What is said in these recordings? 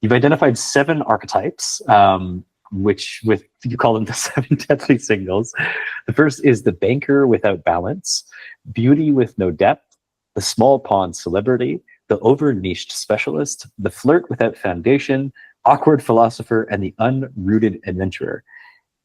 You've identified 7 archetypes, which you call them the 7 deadly signals. The first is the banker without balance, beauty with no depth, the small pond celebrity, the over-niched specialist, the flirt without foundation, awkward philosopher, and the unrooted adventurer.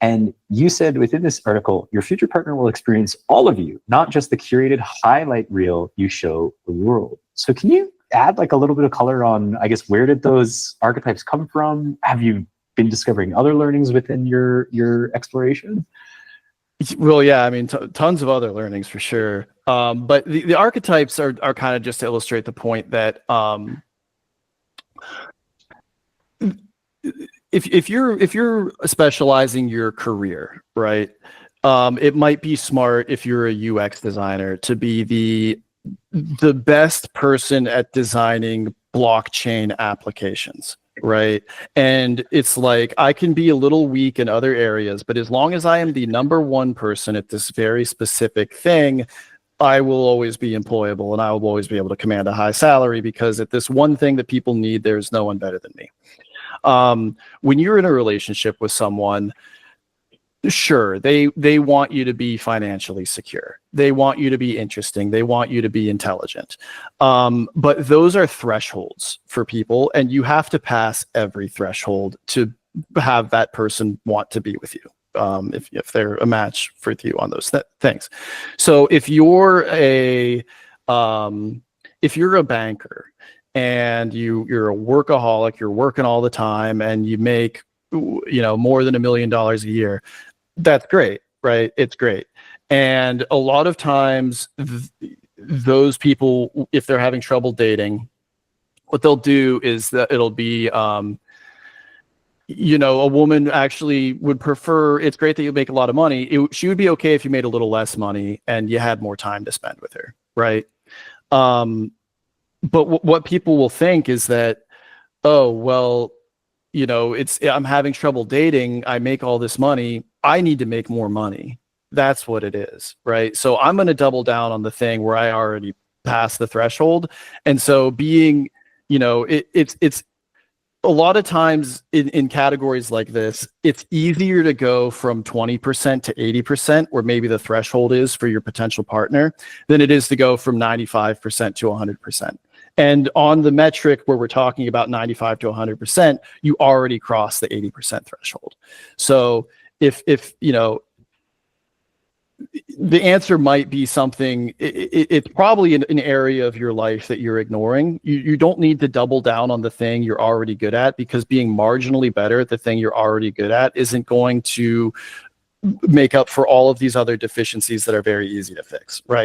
And you said within this article, your future partner will experience all of you, not just the curated highlight reel you show the world. So can you add like a little bit of color on, I guess, where did those archetypes come from? Have you been discovering other learnings within your exploration? Well, yeah, I mean, tons of other learnings for sure. But the archetypes are kind of just to illustrate the point that if you're specializing your career, right, it might be smart if you're a UX designer to be the best person at designing blockchain applications, right? And it's like, I can be a little weak in other areas, but as long as I am the #1 person at this very specific thing, I will always be employable and I will always be able to command a high salary, because at this one thing that people need, there's no one better than me. When you're in a relationship with someone, sure, they want you to be financially secure. They want you to be interesting. They want you to be intelligent. But those are thresholds for people, and you have to pass every threshold to have that person want to be with you, if they're a match for you on those things. So if you're a banker and you're a workaholic, you're working all the time, and you make more than $1 million a year, that's great, right? It's great. And a lot of times those people, if they're having trouble dating, what they'll do is that it'll be a woman actually would prefer, it's great that you make a lot of money. She would be okay if you made a little less money and you had more time to spend with her, right? But what people will think is that, oh, well, I'm having trouble dating. I make all this money. I need to make more money. That's what it is, right? So I'm going to double down on the thing where I already passed the threshold. And so being, it's a lot of times in categories like this, it's easier to go from 20% to 80%, where maybe the threshold is for your potential partner, than it is to go from 95% to 100%. And on the metric where we're talking about 95 to 100%, you already crossed the 80% threshold. So if the answer might be something, it's probably an area of your life that you're ignoring. You don't need to double down on the thing you're already good at, because being marginally better at the thing you're already good at isn't going to make up for all of these other deficiencies that are very easy to fix, right?